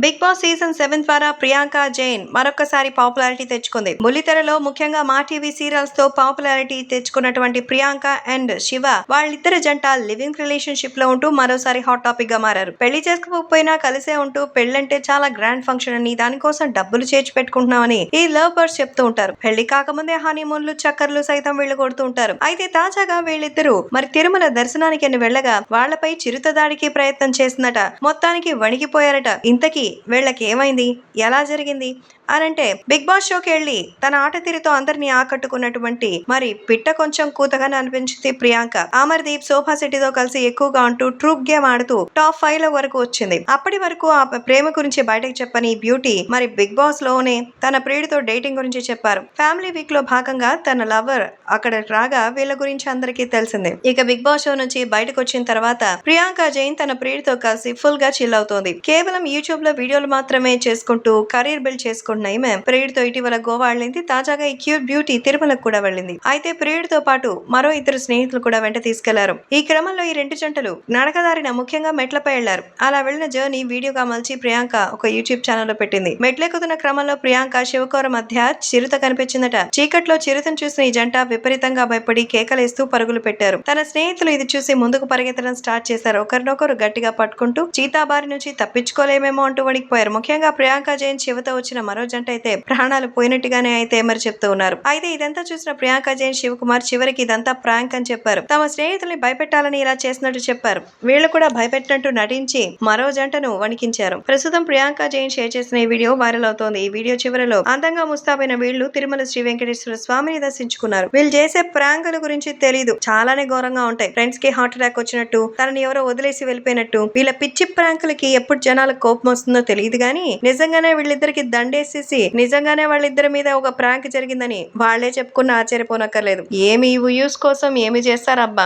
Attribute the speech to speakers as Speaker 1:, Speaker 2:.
Speaker 1: Big boss season 7 ద్వారా ప్రియాంక జైన్ మరొకసారి popularity తెచ్చుకుంది. బుల్లితెరలో ముఖ్యంగా మా టీవీ సీరియల్స్ తో పాపులారిటీ తెచ్చుకున్నటువంటి ప్రియాంక అండ్ శివ వాళ్ళిద్దరి జంట లివింగ్ రిలేషన్షిప్ లో ఉంటూ మరోసారి హాట్ టాపిక్ గా మారారు. పెళ్లి చేసుకోకపోయినా కలిసే ఉంటూ పెళ్లంటే చాలా గ్రాండ్ ఫంక్షన్ అని, దానికోసం డబ్బులు చేర్చి పెట్టుకుంటున్నామని ఈ లవ్ బర్డ్స్ చెప్తూ ఉంటారు. పెళ్లి కాకముందే హనీమూన్లు చక్కర్లు సైతం వీళ్ళు కొడుతూ ఉంటారు. అయితే తాజాగా వీళ్ళిద్దరూ మరి తిరుమల దర్శనానికి అని వెళ్లగా వాళ్లపై చిరుత దాడికి ప్రయత్నం చేసిందట. మొత్తానికి వణికిపోయారట. ఇంతకీ వీళ్ళకి ఏమైంది, ఎలా జరిగింది అనంటే, బిగ్ బాస్ షోకి వెళ్లి తన ఆట తీరుతో అందరినీ ఆకట్టుకున్నటువంటి మరి పిట్ట కొంచెం కూతగానే అనిపించింది ప్రియాంక. అమర్దీప్, శోభా శెట్టితో కలిసి ఎక్కువగా అంటూ ట్రూప్ గేమ్ ఆడుతూ టాప్ 5 లో వరకు వచ్చింది. అప్పటి వరకు ఆ ప్రేమ గురించి బయటకు చెప్పని బ్యూటీ మరి బిగ్ బాస్ లోనే తన ప్రియుడితో డేటింగ్ గురించి చెప్పారు. ఫ్యామిలీ వీక్ లో భాగంగా తన లవర్ అక్కడ రాగా వీళ్ళ గురించి అందరికీ తెలిసిందే. ఇక బిగ్ బాస్ షో నుంచి బయటకు వచ్చిన తర్వాత ప్రియాంక జైన్ తన ప్రియుడితో కలిసి ఫుల్ గా చిల్ అవుతోంది. కేవలం యూట్యూబ్ లో వీడియోలు మాత్రమే చేసుకుంటూ కెరీర్ బిల్డ్ చేసుకుంటున్న ఈమె ప్రియుడితో ఇటీవల గోవా వెళ్ళింది. తాజాగా ఈ క్యూట్ బ్యూటీ తిరుమలకు కూడా వెళ్ళింది. అయితే ప్రియుడితో పాటు మరో ఇద్దరు స్నేహితులు కూడా వెంట తీసుకెళ్లారు. ఈ క్రమంలో ఈ రెండు జంటలు నడకదారిన ముఖ్యంగా మెట్లపై వెళ్లారు. అలా వెళ్లిన జర్నీ వీడియోగా మలిచి ప్రియాంక ఒక యూట్యూబ్ ఛానల్ లో పెట్టింది. మెట్లెక్కుతున్న క్రమంలో ప్రియాంక శివకోర మధ్య చిరుత కనిపించిందట. చీకట్లో చిరుతను చూసిన ఈ జంట విపరీతంగా భయపడి కేకలేస్తూ పరుగులు పెట్టారు. తన స్నేహితులు ఇది చూసి ముందుకు పరిగెత్తడం స్టార్ట్ చేశారు. ఒకరినొకరు గట్టిగా పట్టుకుంటూ చీతా బారి నుంచి తప్పించుకోలేమేమో అంటూ వణికిపోయారు. ముఖ్యంగా ప్రియాంక జైన్ శివతో వచ్చిన మరో జంట అయితే ప్రాణాలు పోయినట్టుగానే అయితే మరి చెప్తూ ఉన్నారు. అయితే ఇదంతా చూసిన ప్రియాంక జైన్ శివకుమార్ చివరికి ఇదంతా ప్రాంక్ అని చెప్పారు. తమ స్నేహితుల్ని భయపెట్టాలని ఇలా చేసినట్టు చెప్పారు. వీళ్ళు కూడా భయపెట్టినట్టు నటించి మరో జంటను వణికించారు. ప్రస్తుతం ప్రియాంక జైన్ షేర్ చేసిన ఈ వీడియో వైరల్ అవుతోంది. ఈ వీడియో చివరలో అందంగా ముస్తాబైన వీళ్ళు తిరుమల శ్రీ వెంకటేశ్వర స్వామిని దర్శించుకున్నారు. వీళ్ళు చేసే ప్రాంకుల గురించి తెలీదు, చాలానే ఘోరంగా ఉంటాయి. ఫ్రెండ్స్ కి హార్ట్ అటాక్ వచ్చినట్టు, తనని ఎవరో వదిలేసి వెళ్ళిపోయినట్టు, వీళ్ళ పిచ్చి ప్రాంకులకి ఎప్పుడు జనాలకు కోపం వస్తుందో తెలియదు గానీ నిజంగానే వీళ్ళిద్దరికి దండేసేసి నిజంగానే వాళ్ళిద్దరి మీద ఒక ప్రాంక్ జరిగిందని వాళ్లే చెప్పుకున్న ఆశ్చర్యపోనక్కర్లేదు. ఏమి వ్యూస్ కోసం ఏమి చేస్తారబ్బా.